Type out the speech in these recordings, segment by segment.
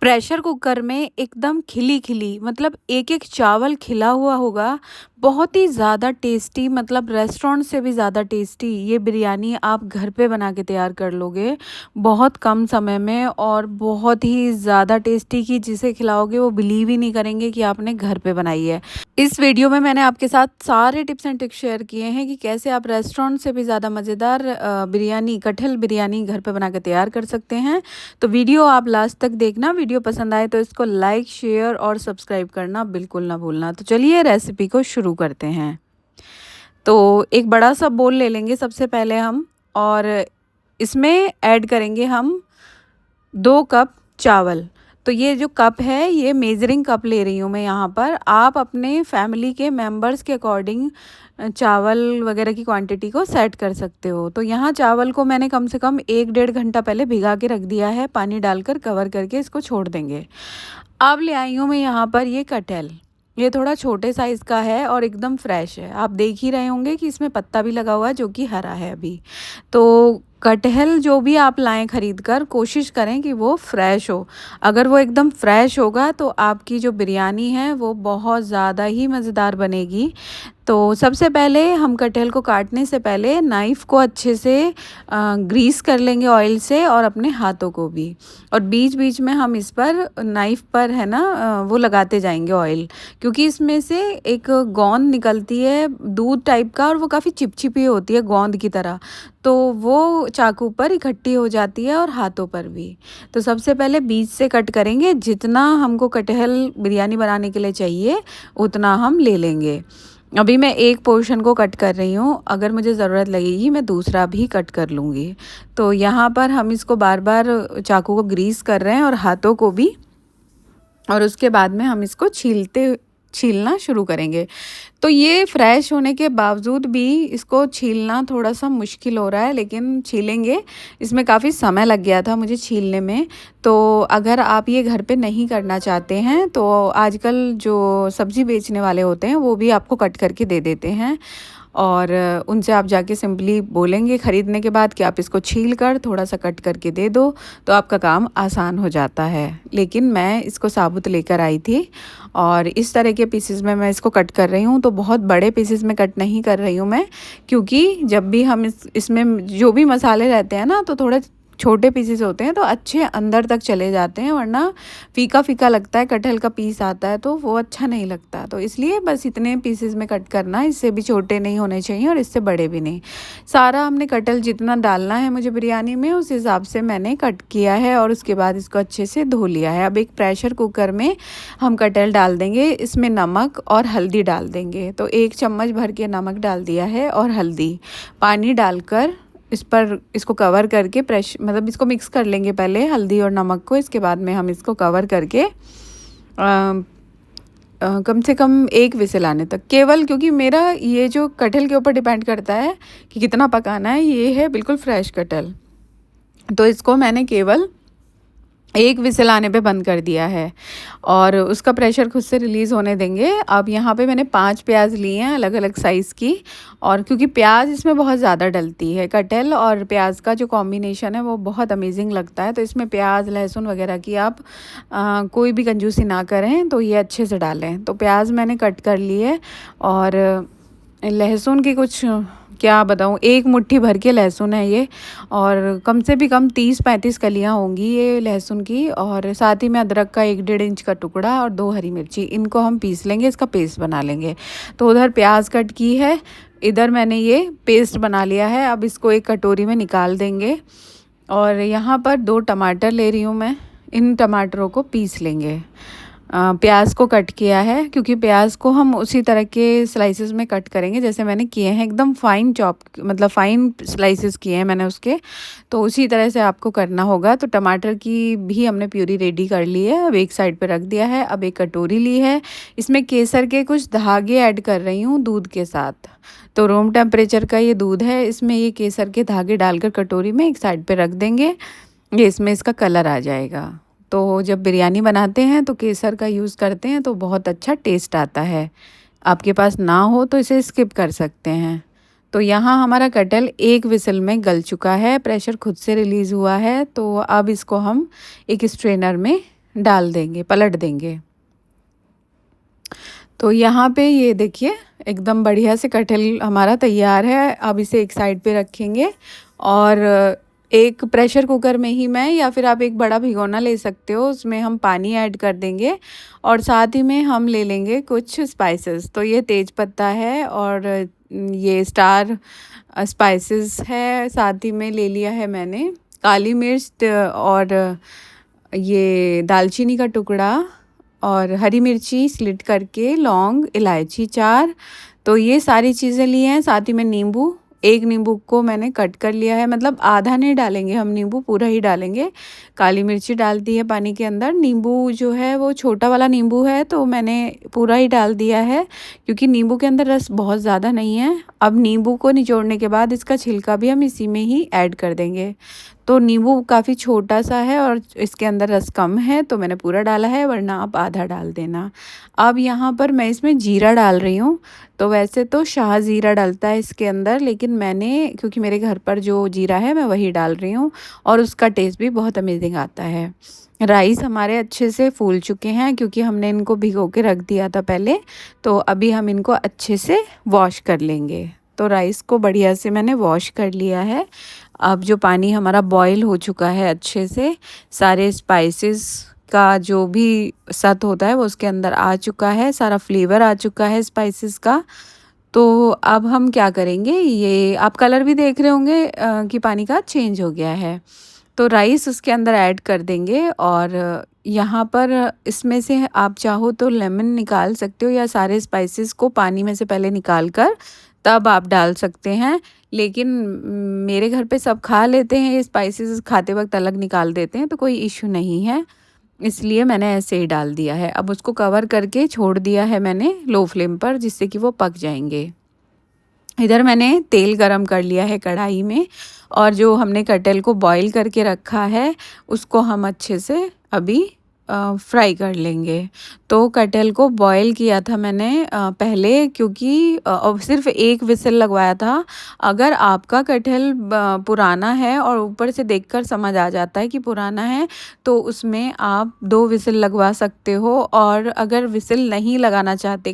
Pressure cooker में एकदम खिली-खिली मतलब एक-एक चावल खिला हुआ होगा, बहुत ही ज़्यादा टेस्टी मतलब रेस्टोरेंट से भी ज़्यादा टेस्टी ये बिरयानी आप घर पे बना के तैयार कर लोगे, बहुत कम समय में और बहुत ही ज़्यादा टेस्टी कि जिसे खिलाओगे वो बिलीव ही नहीं करेंगे कि आपने घर पे बनाई है। इस वीडियो में मैंने आपके साथ सारे टिप्स एंड ट्रिक्स शेयर किए हैं कि कैसे आप रेस्टोरेंट से भी ज़्यादा मज़ेदार बिरयानी कटहल बिरयानी घर पे बना के तैयार कर सकते हैं। तो वीडियो आप लास्ट तक देखना, वीडियो पसंद आए तो इसको लाइक, शेयर और सब्सक्राइब करना बिल्कुल ना भूलना। तो चलिए रेसिपी को शुरू करते हैं। तो एक बड़ा सा बोल ले लेंगे सबसे पहले हम और इसमें ऐड करेंगे हम 2 कप चावल। तो ये जो कप है ये मेज़रिंग कप ले रही हूँ मैं यहाँ पर। आप अपने फैमिली के मेंबर्स के अकॉर्डिंग चावल वगैरह की क्वांटिटी को सेट कर सकते हो। तो यहाँ चावल को मैंने कम से कम 1 डेढ़ घंटा पहले भिगा के रख दिया है, पानी डालकर कवर करके इसको छोड़ देंगे। अब ले आई हूँ मैं यहाँ पर ये कटहल। ये थोड़ा छोटे साइज़ का है और एकदम फ्रेश है। आप देख ही रहे होंगे कि इसमें पत्ता भी लगा हुआ है जो कि हरा है अभी। तो कटहल जो भी आप लाएँ खरीद कर कोशिश करें कि वो फ्रेश हो। अगर वो एकदम फ्रेश होगा तो आपकी जो बिरयानी है वो बहुत ज़्यादा ही मज़ेदार बनेगी। तो सबसे पहले हम कटहल को काटने से पहले नाइफ़ को अच्छे से ग्रीस कर लेंगे ऑयल से और अपने हाथों को भी। और बीच-बीच में हम इस पर नाइफ़ पर है ना वो लगाते जाएँगे ऑयल। क्योंकि इसमें से एक गोंद निकलती है दूध टाइप का और वो काफ़ी चिपचिपी होती है गोंद की तरह। तो वो चाकू पर इकट्ठी हो जाती है और हाथों पर भी। तो सबसे पहले बीच से कट करेंगे, जितना हमको कटहल बिरयानी बनाने के लिए चाहिए उतना हम ले लेंगे। अभी मैं एक पोर्शन को कट कर रही हूँ, अगर मुझे ज़रूरत लगेगी मैं दूसरा भी कट कर लूँगी। तो यहाँ पर हम इसको बार-बार चाकू को ग्रीस कर रहे हैं और हाथों को भी, और उसके बाद में हम इसको छीलना शुरू करेंगे। तो ये फ्रेश होने के बावजूद भी इसको छीलना थोड़ा-सा मुश्किल हो रहा है, लेकिन छीलेंगे। इसमें काफ़ी समय लग गया था मुझे छीलने में। तो अगर आप ये घर पे नहीं करना चाहते हैं तो आजकल जो सब्ज़ी बेचने वाले होते हैं वो भी आपको कट करके दे देते हैं। और उनसे आप जाके सिंपली बोलेंगे ख़रीदने के बाद कि आप इसको छील कर थोड़ा-सा कट करके दे दो, तो आपका काम आसान हो जाता है। लेकिन मैं इसको साबुत लेकर आई थी और इस तरह के पीसेस में मैं इसको कट कर रही हूँ। तो बहुत बड़े पीसेस में कट नहीं कर रही हूँ मैं, क्योंकि जब भी हम इसमें जो भी मसाले रहते हैं ना तो थोड़े छोटे पीसेस होते हैं तो अच्छे अंदर तक चले जाते हैं, वरना फीका-फीका लगता है, कटहल का पीस आता है तो वो अच्छा नहीं लगता। तो इसलिए बस इतने पीसेस में कट करना, इससे भी छोटे नहीं होने चाहिए और इससे बड़े भी नहीं। सारा हमने कटहल जितना डालना है मुझे बिरयानी में उस हिसाब से मैंने कट किया है और उसके बाद इसको अच्छे से धो लिया है। अब एक प्रेशर कुकर में हम कटहल डाल देंगे, इसमें नमक और हल्दी डाल देंगे। तो 1 चम्मच भर के नमक डाल दिया है और हल्दी। पानी डालकर इसको कवर करके मतलब इसको मिक्स कर लेंगे पहले हल्दी और नमक को। इसके बाद में हम इसको कवर करके कम से कम 1 विसिल आने तक केवल, क्योंकि मेरा ये जो कटहल के ऊपर डिपेंड करता है कि कितना पकाना है। ये है बिल्कुल फ्रेश कटहल, तो इसको मैंने केवल 1 विसिल आने पे बंद कर दिया है और उसका प्रेशर खुद से रिलीज़ होने देंगे। अब यहाँ पे मैंने 5 प्याज लिए हैं अलग-अलग साइज़ की, और क्योंकि प्याज इसमें बहुत ज़्यादा डलती है, कटहल और प्याज का जो कॉम्बिनेशन है वो बहुत अमेजिंग लगता है। तो इसमें प्याज, लहसुन वगैरह की आप कोई भी कंजूसी ना करें, तो ये अच्छे से डालें। तो प्याज मैंने कट कर ली है और लहसुन की कुछ क्या बताऊँ, 1 मुट्ठी भर के लहसुन है ये, और कम से भी कम 30-35 कलियाँ होंगी ये लहसुन की, और साथ ही में अदरक का 1 डेढ़ इंच का टुकड़ा और 2 हरी मिर्ची, इनको हम पीस लेंगे, इसका पेस्ट बना लेंगे। तो उधर प्याज कट की है, इधर मैंने ये पेस्ट बना लिया है। अब इसको एक कटोरी में निकाल देंगे और यहाँ पर 2 टमाटर ले रही हूँ मैं, इन टमाटरों को पीस लेंगे। प्याज को कट किया है, क्योंकि प्याज को हम उसी तरह के स्लाइसेस में कट करेंगे जैसे मैंने किए हैं, एकदम फाइन चॉप मतलब फाइन स्लाइसेस किए हैं मैंने उसके, तो उसी तरह से आपको करना होगा। तो टमाटर की भी हमने प्यूरी रेडी कर ली है, अब एक साइड पे रख दिया है। अब एक कटोरी ली है, इसमें केसर के कुछ धागे ऐड कर रही हूँ दूध के साथ। तो रूम टेम्परेचर का ये दूध है, इसमें ये केसर के धागे डालकर कटोरी में एक साइड पे रख देंगे, ये इसमें इसका कलर आ जाएगा। तो जब बिरयानी बनाते हैं तो केसर का यूज़ करते हैं तो बहुत अच्छा टेस्ट आता है। आपके पास ना हो तो इसे स्किप कर सकते हैं। तो यहाँ हमारा कटहल 1 विसिल में गल चुका है, प्रेशर खुद से रिलीज़ हुआ है। तो अब इसको हम एक स्ट्रेनर में डाल देंगे, पलट देंगे। तो यहाँ पे ये देखिए एकदम बढ़िया से कटहल हमारा तैयार है। अब इसे एक साइड पे रखेंगे और एक प्रेशर कुकर में ही मैं, या फिर आप एक बड़ा भिगोना ले सकते हो, उसमें हम पानी ऐड कर देंगे और साथ ही में हम ले लेंगे कुछ स्पाइसेस। तो ये तेज पत्ता है और ये स्टार स्पाइसेस है, साथ ही में ले लिया है मैंने काली मिर्च और ये दालचीनी का टुकड़ा और हरी मिर्ची स्लिट करके, लौंग, इलायची 4। तो ये सारी चीज़ें ली हैं। साथ ही में नींबू, एक नींबू को मैंने कट कर लिया है, मतलब आधा नहीं डालेंगे हम नींबू, पूरा ही डालेंगे। काली मिर्ची डाल दी है पानी के अंदर। नींबू जो है वो छोटा वाला नींबू है तो मैंने पूरा ही डाल दिया है, क्योंकि नींबू के अंदर रस बहुत ज़्यादा नहीं है। अब नींबू को निचोड़ने के बाद इसका छिलका भी हम इसी में ही ऐड कर देंगे। तो नींबू काफ़ी छोटा सा है और इसके अंदर रस कम है तो मैंने पूरा डाला है, वरना आप आधा डाल देना। अब यहाँ पर मैं इसमें जीरा डाल रही हूँ। तो वैसे तो शाह ज़ीरा डलता है इसके अंदर, लेकिन मैंने, क्योंकि मेरे घर पर जो जीरा है मैं वही डाल रही हूँ और उसका टेस्ट भी बहुत अमेजिंग आता है। राइस हमारे अच्छे से फूल चुके हैं क्योंकि हमने इनको भिगो के रख दिया था पहले। तो अभी हम इनको अच्छे से वॉश कर लेंगे। तो राइस को बढ़िया से मैंने वॉश कर लिया है। अब जो पानी हमारा बॉईल हो चुका है अच्छे से, सारे स्पाइसेस का जो भी सत होता है वो उसके अंदर आ चुका है, सारा फ्लेवर आ चुका है स्पाइसेस का। तो अब हम क्या करेंगे, ये आप कलर भी देख रहे होंगे कि पानी का चेंज हो गया है। तो राइस उसके अंदर ऐड कर देंगे और यहाँ पर इसमें से आप चाहो तो लेमन निकाल सकते हो, या सारे स्पाइसेस को पानी में से पहले निकाल कर तब आप डाल सकते हैं। लेकिन मेरे घर पे सब खा लेते हैं, ये स्पाइसेस खाते वक्त अलग निकाल देते हैं, तो कोई इशू नहीं है, इसलिए मैंने ऐसे ही डाल दिया है। अब उसको कवर करके छोड़ दिया है मैंने लो फ्लेम पर, जिससे कि वो पक जाएंगे। इधर मैंने तेल गरम कर लिया है कढ़ाई में और जो हमने कटहल को बॉईल करके रखा है उसको हम अच्छे से अभी फ्राई कर लेंगे। तो कटहल को बॉईल किया था मैंने पहले, क्योंकि सिर्फ एक विसल लगवाया था। अगर आपका कटहल पुराना है और ऊपर से देखकर समझ आ जाता है कि पुराना है तो उसमें आप 2 विसल लगवा सकते हो। और अगर विसल नहीं लगाना चाहते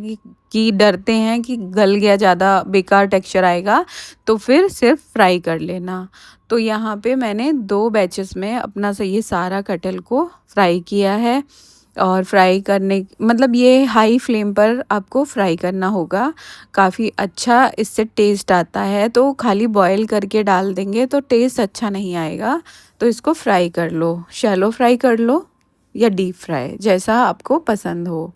कि डरते हैं कि गल गया, ज़्यादा बेकार टेक्सचर आएगा, तो फिर सिर्फ फ्राई कर लेना। तो यहाँ पे मैंने 2 बैचेस में अपना से ये सारा कटहल को फ्राई किया है। और फ्राई करने मतलब ये हाई फ्लेम पर आपको फ्राई करना होगा, काफ़ी अच्छा इससे टेस्ट आता है। तो खाली बॉईल करके डाल देंगे तो टेस्ट अच्छा नहीं आएगा। तो इसको फ्राई कर लो, शैलो फ्राई कर लो या डीप फ्राई, जैसा आपको पसंद हो।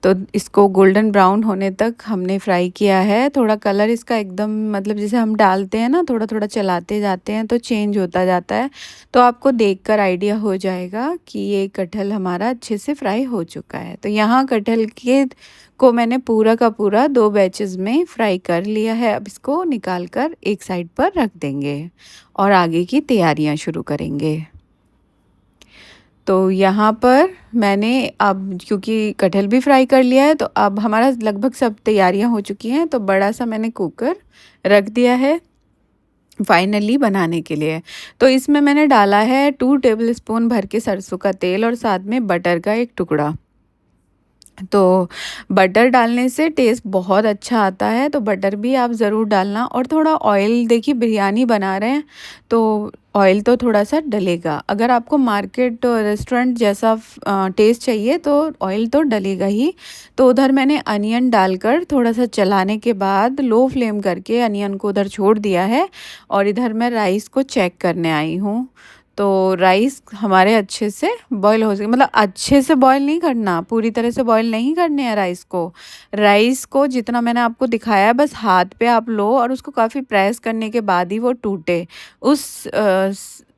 तो इसको गोल्डन ब्राउन होने तक हमने फ्राई किया है। थोड़ा कलर इसका एकदम, मतलब जैसे हम डालते हैं ना, थोड़ा थोड़ा चलाते जाते हैं तो चेंज होता जाता है। तो आपको देखकर आइडिया हो जाएगा कि ये कटहल हमारा अच्छे से फ्राई हो चुका है। तो यहाँ कटहल के को मैंने पूरा का पूरा 2 बैचेस में फ्राई कर लिया है। अब इसको निकाल कर एक साइड पर रख देंगे और आगे की तैयारियाँ शुरू करेंगे। तो यहाँ पर मैंने अब क्योंकि कटहल भी फ्राई कर लिया है तो अब हमारा लगभग सब तैयारियाँ हो चुकी हैं। तो बड़ा सा मैंने कुकर रख दिया है फाइनली बनाने के लिए। तो इसमें मैंने डाला है 2 टेबलस्पून भर के सरसों का तेल और साथ में बटर का एक टुकड़ा। तो बटर डालने से टेस्ट बहुत अच्छा आता है, तो बटर भी आप ज़रूर डालना। और थोड़ा ऑयल, देखिए बिरयानी बना रहे हैं तो ऑयल तो थोड़ा सा डलेगा। अगर आपको मार्केट रेस्टोरेंट जैसा टेस्ट चाहिए तो ऑयल तो डलेगा ही। तो उधर मैंने अनियन डालकर थोड़ा सा चलाने के बाद लो फ्लेम करके अनियन को उधर छोड़ दिया है और इधर मैं राइस को चेक करने आई हूँ। तो राइस हमारे अच्छे से बॉईल हो सके, मतलब अच्छे से बॉईल नहीं करना, पूरी तरह से बॉईल नहीं करने हैं राइस को। राइस को जितना मैंने आपको दिखाया है बस हाथ पे आप लो और उसको काफ़ी प्रेस करने के बाद ही वो टूटे, उस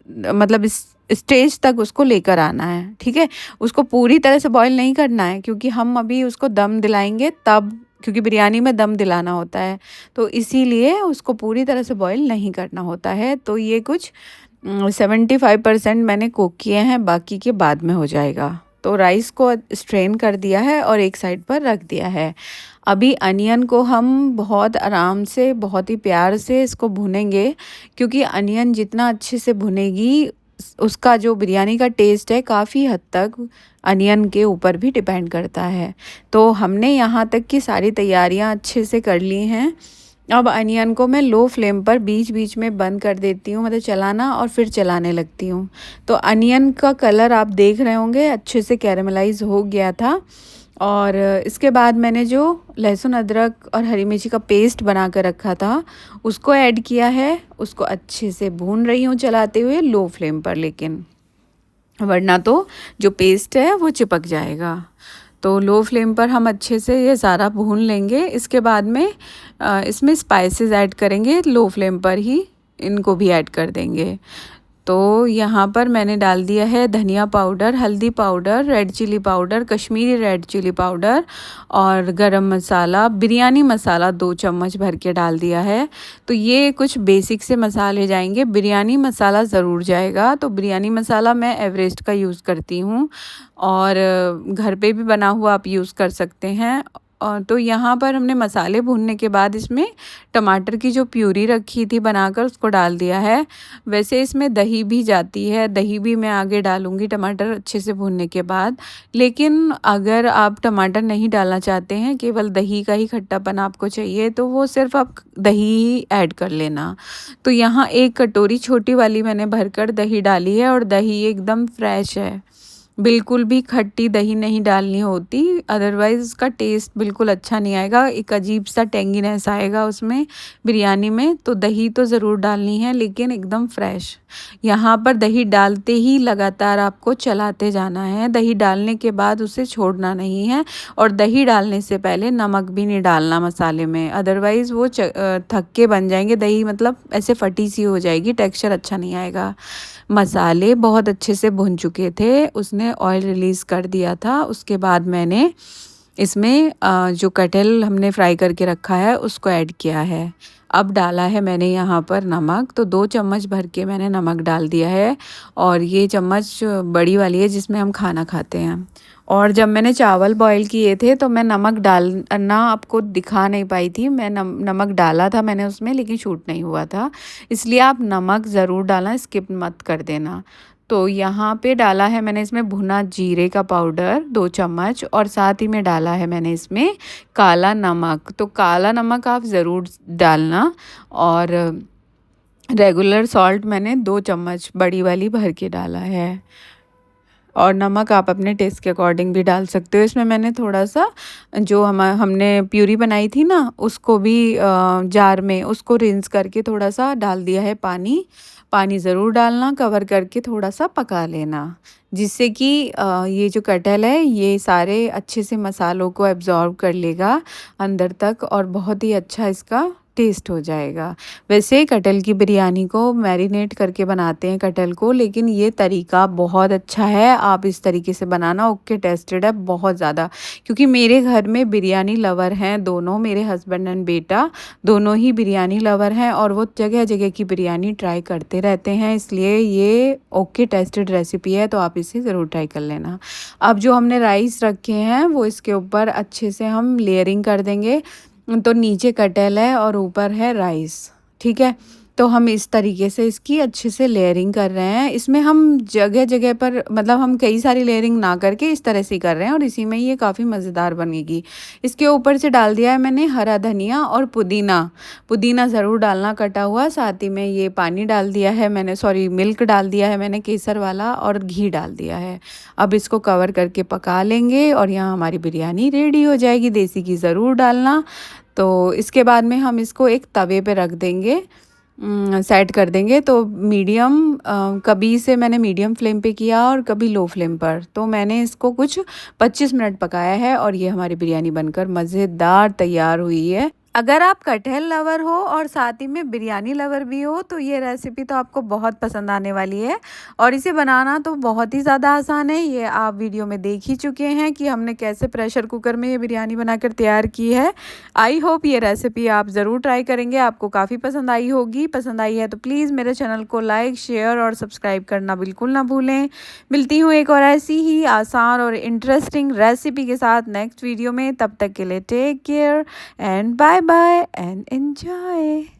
मतलब इस स्टेज तक उसको लेकर आना है, ठीक है। उसको पूरी तरह से बॉईल नहीं करना है क्योंकि हम अभी उसको दम दिलाएंगे तब, क्योंकि बिरयानी में दम दिलाना होता है, तो इसीलिए उसको पूरी तरह से बॉईल नहीं करना होता है। तो ये कुछ 75% मैंने कुक किए हैं, बाकी के बाद में हो जाएगा। तो राइस को स्ट्रेन कर दिया है और एक साइड पर रख दिया है। अभी अनियन को हम बहुत आराम से, बहुत ही प्यार से इसको भूनेंगे, क्योंकि अनियन जितना अच्छे से भुनेगी उसका जो बिरयानी का टेस्ट है काफ़ी हद तक अनियन के ऊपर भी डिपेंड करता है। तो हमने यहाँ तक की सारी तैयारियाँ अच्छे से कर ली हैं। अब अनियन को मैं लो फ्लेम पर बीच बीच में बंद कर देती हूँ, मतलब चलाना और फिर चलाने लगती हूँ। तो अनियन का कलर आप देख रहे होंगे अच्छे से कैरेमलाइज हो गया था। और इसके बाद मैंने जो लहसुन अदरक और हरी मिर्ची का पेस्ट बना कर रखा था उसको ऐड किया है। उसको अच्छे से भून रही हूँ चलाते हुए लो फ्लेम पर, लेकिन वरना तो जो पेस्ट है वो चिपक जाएगा। तो लो फ्लेम पर हम अच्छे से ये सारा भून लेंगे। इसके बाद में इसमें स्पाइसेस ऐड करेंगे, लो फ्लेम पर ही इनको भी ऐड कर देंगे। तो यहाँ पर मैंने डाल दिया है धनिया पाउडर, हल्दी powder, red chili powder, Kashmiri red chili powder और गरम मसाला, बिरयानी मसाला 2 चम्मच भर के डाल दिया है। तो ये कुछ बेसिक से मसाले जाएंगे, बिरयानी मसाला ज़रूर जाएगा। तो बिरयानी मसाला मैं एवरेस्ट का यूज़ करती हूँ और घर पे भी बना हुआ आप यूज़ कर सकते हैं। और तो यहाँ पर हमने मसाले भूनने के बाद इसमें टमाटर की जो प्यूरी रखी थी बनाकर उसको डाल दिया है। वैसे इसमें दही भी जाती है, दही भी मैं आगे डालूँगी टमाटर अच्छे से भूनने के बाद। लेकिन अगर आप टमाटर नहीं डालना चाहते हैं, केवल दही का ही खट्टापन आपको चाहिए, तो वो सिर्फ आप दही ही ऐड कर लेना। तो यहाँ 1 कटोरी छोटी वाली मैंने भरकर दही डाली है और दही एकदम फ्रेश है। बिल्कुल भी खट्टी दही नहीं डालनी होती, अदरवाइज़ उसका टेस्ट बिल्कुल अच्छा नहीं आएगा, एक अजीब सा टेंगीनेस आएगा उसमें बिरयानी में। तो दही तो ज़रूर डालनी है, लेकिन एकदम फ्रेश। यहाँ पर दही डालते ही लगातार आपको चलाते जाना है, दही डालने के बाद उसे छोड़ना नहीं है। और दही डालने से पहले नमक भी नहीं डालना मसाले में, अदरवाइज़ वो थक्के बन जाएंगे, दही मतलब ऐसे फटी सी हो जाएगी, टेक्सचर अच्छा नहीं आएगा। मसाले बहुत अच्छे से भुन चुके थे, उसने ऑयल रिलीज़ कर दिया था। उसके बाद मैंने इसमें जो कटहल हमने फ्राई करके रखा है उसको ऐड किया है। अब डाला है मैंने यहाँ पर नमक, तो 2 चम्मच भर के मैंने नमक डाल दिया है और ये चम्मच बड़ी वाली है जिसमें हम खाना खाते हैं। और जब मैंने चावल बॉईल किए थे तो मैं नमक डालना आपको दिखा नहीं पाई थी, मैं नमक डाला था मैंने उसमें, लेकिन शूट नहीं हुआ था। इसलिए आप नमक ज़रूर डालना, स्किप मत कर देना। तो यहाँ पे डाला है मैंने इसमें भुना जीरे का पाउडर 2 चम्मच और साथ ही में डाला है मैंने इसमें काला नमक। तो काला नमक आप ज़रूर डालना। और रेगुलर सॉल्ट मैंने 2 चम्मच बड़ी वाली भर के डाला है। और नमक आप अपने टेस्ट के अकॉर्डिंग भी डाल सकते हो। इसमें मैंने थोड़ा-सा जो हमने प्यूरी बनाई थी ना उसको भी जार में उसको रिंस करके थोड़ा-सा डाल दिया है पानी। पानी ज़रूर डालना, कवर करके थोड़ा-सा पका लेना, जिससे कि ये जो कटहल है ये सारे अच्छे से मसालों को एब्ज़ॉर्ब कर लेगा अंदर तक और बहुत ही अच्छा इसका टेस्ट हो जाएगा। वैसे कटहल की बिरयानी को मैरिनेट करके बनाते हैं कटहल को, लेकिन ये तरीका बहुत अच्छा है, आप इस तरीके से बनाना, ओके टेस्टेड है बहुत ज़्यादा। क्योंकि मेरे घर में बिरयानी लवर हैं दोनों, मेरे हस्बैंड एंड बेटा दोनों ही बिरयानी लवर हैं और वो जगह जगह की बिरयानी ट्राई करते रहते हैं, इसलिए ये ओके टेस्टेड रेसिपी है, तो आप इसे ज़रूर ट्राई कर लेना। अब जो हमने राइस रखे हैं वो इसके ऊपर अच्छे से हम लेयरिंग कर देंगे। तो नीचे कटहल है और ऊपर है राइस, ठीक है। तो हम इस तरीके से इसकी अच्छे से लेयरिंग कर रहे हैं। इसमें हम जगह जगह पर, मतलब हम कई सारी लेयरिंग ना करके इस तरह से ही कर रहे हैं और इसी में ये काफ़ी मज़ेदार बनेगी। इसके ऊपर से डाल दिया है मैंने हरा धनिया और पुदीना। पुदीना ज़रूर डालना कटा हुआ, साथ ही में ये पानी डाल दिया है मैंने, सॉरी मिल्क डाल दिया है मैंने केसर वाला, और घी डाल दिया है। अब इसको कवर करके पका लेंगे और यहाँ हमारी बिरयानी रेडी हो जाएगी। देसी घी ज़रूर डालना। तो इसके बाद में हम इसको एक तवे पे रख देंगे, सेट कर देंगे। तो मीडियम, कभी से मैंने मीडियम फ्लेम पे किया और कभी लो फ्लेम पर, तो मैंने इसको कुछ 25 मिनट पकाया है और ये हमारी बिरयानी बनकर मज़ेदार तैयार हुई है। अगर आप कटहल लवर हो और साथ ही में बिरयानी लवर भी हो तो ये रेसिपी तो आपको बहुत पसंद आने वाली है। और इसे बनाना तो बहुत ही ज़्यादा आसान है। ये आप वीडियो में देख ही चुके हैं कि हमने कैसे प्रेशर कुकर में ये बिरयानी बनाकर तैयार की है। आई होप ये रेसिपी आप ज़रूर ट्राई करेंगे, आपको काफ़ी पसंद आई होगी। पसंद आई है तो प्लीज़ मेरे चैनल को लाइक, शेयर और सब्सक्राइब करना बिल्कुल ना भूलें। मिलती हूँ एक और ऐसी ही आसान और इंटरेस्टिंग रेसिपी के साथ नेक्स्ट वीडियो में। तब तक के लिए take care and bye bye and enjoy.